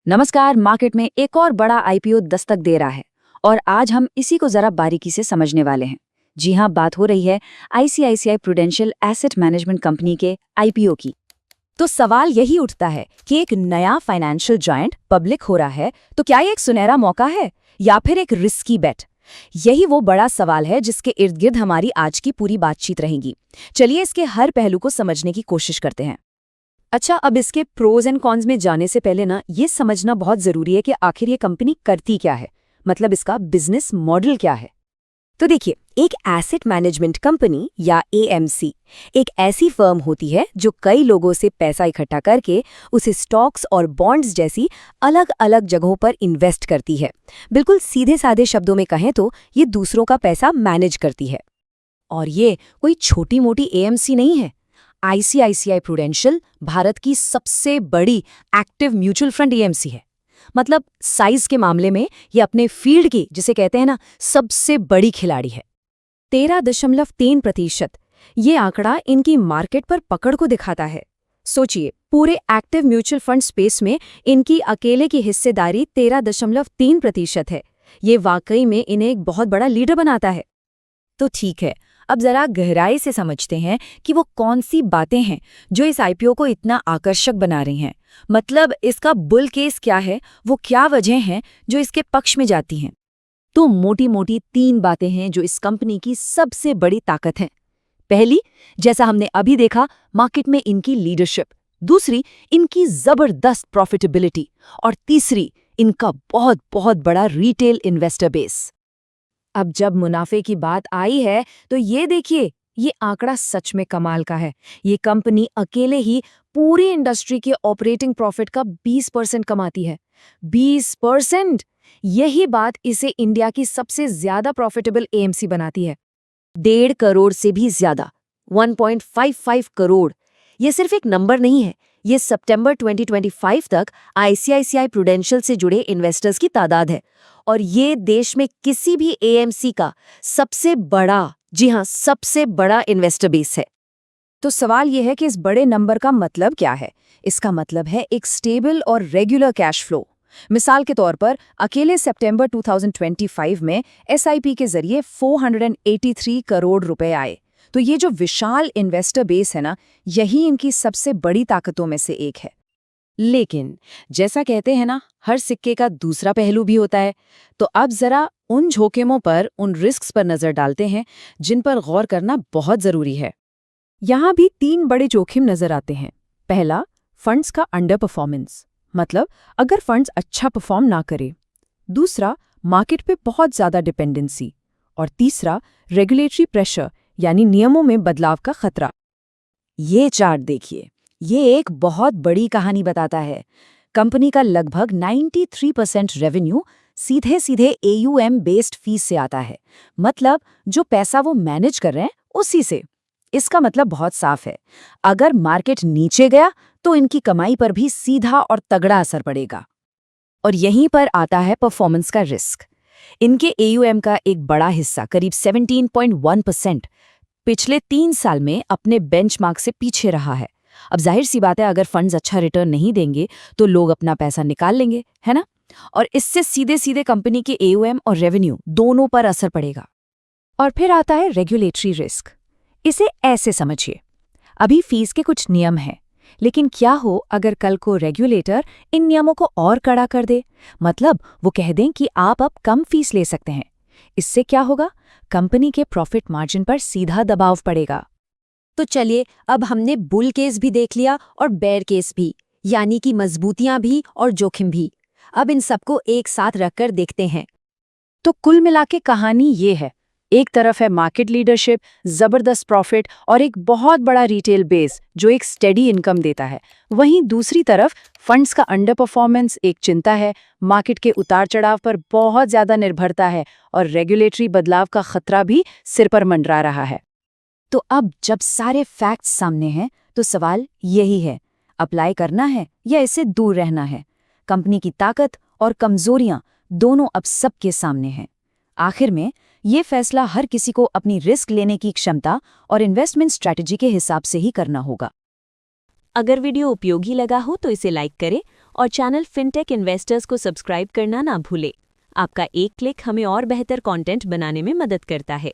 नमस्कार। मार्केट में एक और बड़ा आईपीओ दस्तक दे रहा है और आज हम इसी को जरा बारीकी से समझने वाले हैं। जी हाँ, बात हो रही है ICICI prudential asset management company के आईपीओ की। तो सवाल यही उठता है कि एक नया फाइनेंशियल जायंट पब्लिक हो रहा है, तो क्या ये एक सुनहरा मौका है या फिर एक रिस्की बेट? यही वो बड़ा सवाल है जिसके इर्द गिर्द हमारी आज की पूरी बातचीत रहेगी। चलिए इसके हर पहलू को समझने की कोशिश करते हैं। अच्छा, अब इसके प्रोज एंड कॉन्स में जाने से पहले ये समझना बहुत जरूरी है कि आखिर ये कंपनी करती क्या है, मतलब इसका बिजनेस मॉडल क्या है। तो देखिए, एक एसेट मैनेजमेंट कंपनी या एएमसी एक ऐसी फर्म होती है जो कई लोगों से पैसा इकट्ठा करके उसे स्टॉक्स और बॉन्ड्स जैसी अलग अलग जगहों पर इन्वेस्ट करती है। बिल्कुल सीधे साधे शब्दों में कहें तो ये दूसरों का पैसा मैनेज करती है। और ये कोई छोटी मोटी एएमसी नहीं है। आईसीआईसीआई प्रूडेंशियल भारत की सबसे बड़ी एक्टिव म्यूचुअल फंड एएमसी है। मतलब साइज के मामले में ये अपने फील्ड की, जिसे कहते हैं ना, सबसे बड़ी खिलाड़ी है। 13.3% ये आंकड़ा इनकी मार्केट पर पकड़ को दिखाता है। सोचिए, पूरे एक्टिव म्यूचुअल फंड स्पेस में इनकी अकेले की हिस्सेदारी 13.3% है। ये वाकई में इन्हें एक बहुत बड़ा लीडर बनाता है। तो ठीक है, अब जरा गहराई से समझते हैं कि वो कौन सी बातें हैं जो इस आईपीओ को इतना आकर्षक बना रही हैं। मतलब इसका बुल केस क्या है, वो क्या वजह हैं जो इसके पक्ष में जाती हैं। तो मोटी मोटी 3 बातें हैं जो इस कंपनी की सबसे बड़ी ताकत हैं। पहली, जैसा हमने अभी देखा, मार्केट में इनकी लीडरशिप। दूसरी, इनकी जबरदस्त प्रॉफिटेबिलिटी। और तीसरी, इनका बहुत बहुत बड़ा रिटेल इन्वेस्टर बेस। अब जब मुनाफे की बात आई है तो ये देखिए, ये आंकड़ा सच में कमाल का है। ये कंपनी अकेले ही पूरी इंडस्ट्री के ऑपरेटिंग प्रॉफिट का 20% कमाती है। 20%! यही बात इसे इंडिया की सबसे ज्यादा प्रॉफिटेबल एएमसी बनाती है। 1.5 करोड़ से भी ज्यादा, 1.55 करोड़। ये सिर्फ एक नंबर नहीं है, ये सितंबर 2025 तक आईसीआईसीआई प्रूडेंशियल से जुड़े इन्वेस्टर्स की तादाद है। और ये देश में किसी भी एएमसी का सबसे बड़ा, जी हाँ, सबसे बड़ा इन्वेस्टर बेस है। तो सवाल यह है कि इस बड़े नंबर का मतलब क्या है? इसका मतलब है एक स्टेबल और रेगुलर कैश फ्लो। मिसाल के तौर पर अकेले सितंबर 2025 में एसआईपी के जरिए 483 करोड़ रुपए आए। तो ये जो विशाल इन्वेस्टर बेस है ना, यही इनकी सबसे बड़ी ताकतों में से एक है। लेकिन जैसा कहते हैं ना, हर सिक्के का दूसरा पहलू भी होता है। तो अब जरा उन जोखिमों पर, उन रिस्क्स पर नजर डालते हैं जिन पर गौर करना बहुत जरूरी है। यहाँ भी 3 बड़े जोखिम नजर आते हैं। पहला, फंड्स का अंडर परफॉर्मेंस, मतलब अगर फंड्स अच्छा परफॉर्म ना करे। दूसरा, मार्केट पे बहुत ज्यादा डिपेंडेंसी। और तीसरा, रेगुलेटरी प्रेशर, यानी नियमों में बदलाव का खतरा। ये चार्ट देखिए, ये एक बहुत बड़ी कहानी बताता है। कंपनी का लगभग 93% रेवेन्यू सीधे सीधे एयूएम बेस्ड फीस से आता है। मतलब जो पैसा वो मैनेज कर रहे हैं उसी से। इसका मतलब बहुत साफ है, अगर मार्केट नीचे गया तो इनकी कमाई पर भी सीधा और तगड़ा असर पड़ेगा। और यहीं पर आता है परफॉर्मेंस का रिस्क। इनके एयूएम का एक बड़ा हिस्सा, करीब 17.1%, पिछले 3 साल में अपने बेंचमार्क से पीछे रहा है। अब जाहिर सी बात है, अगर फंड्स अच्छा रिटर्न नहीं देंगे तो लोग अपना पैसा निकाल लेंगे, है ना? और इससे सीधे सीधे कंपनी के एयूएम और रेवेन्यू दोनों पर असर पड़ेगा। और फिर आता है रेगुलेटरी रिस्क। इसे ऐसे समझिए, अभी फीस के कुछ नियम हैं, लेकिन क्या हो अगर कल को रेगुलेटर इन नियमों को और कड़ा कर दे? मतलब वो कह दें कि आप अब कम फीस ले सकते हैं। इससे क्या होगा? कंपनी के प्रॉफिट मार्जिन पर सीधा दबाव पड़ेगा। तो चलिए, अब हमने बुल केस भी देख लिया और बेयर केस भी, यानी कि मजबूतियां भी और जोखिम भी। अब इन सबको एक साथ रखकर देखते हैं। तो कुल मिला के कहानी ये है, एक तरफ है मार्केट लीडरशिप, जबरदस्त प्रॉफिट और एक बहुत बड़ा रिटेल बेस जो एक स्टेडी इनकम देता है। वहीं दूसरी तरफ फंड्स का अंडर परफॉर्मेंस एक चिंता है, मार्केट के उतार चढ़ाव पर बहुत ज्यादा निर्भरता है और रेगुलेटरी बदलाव का खतरा भी सिर पर मंडरा रहा है। तो अब जब सारे फैक्ट्स सामने हैं तो सवाल यही है, अप्लाई करना है या इससे दूर रहना है? कंपनी की ताकत और कमजोरियां दोनों अब सबके सामने हैं। आखिर में ये फैसला हर किसी को अपनी रिस्क लेने की क्षमता और इन्वेस्टमेंट स्ट्रैटेजी के हिसाब से ही करना होगा। अगर वीडियो उपयोगी लगा हो तो इसे लाइक करें और चैनल फिनटेक इन्वेस्टर्स को सब्सक्राइब करना ना भूले। आपका एक क्लिक हमें और बेहतर कंटेंट बनाने में मदद करता है।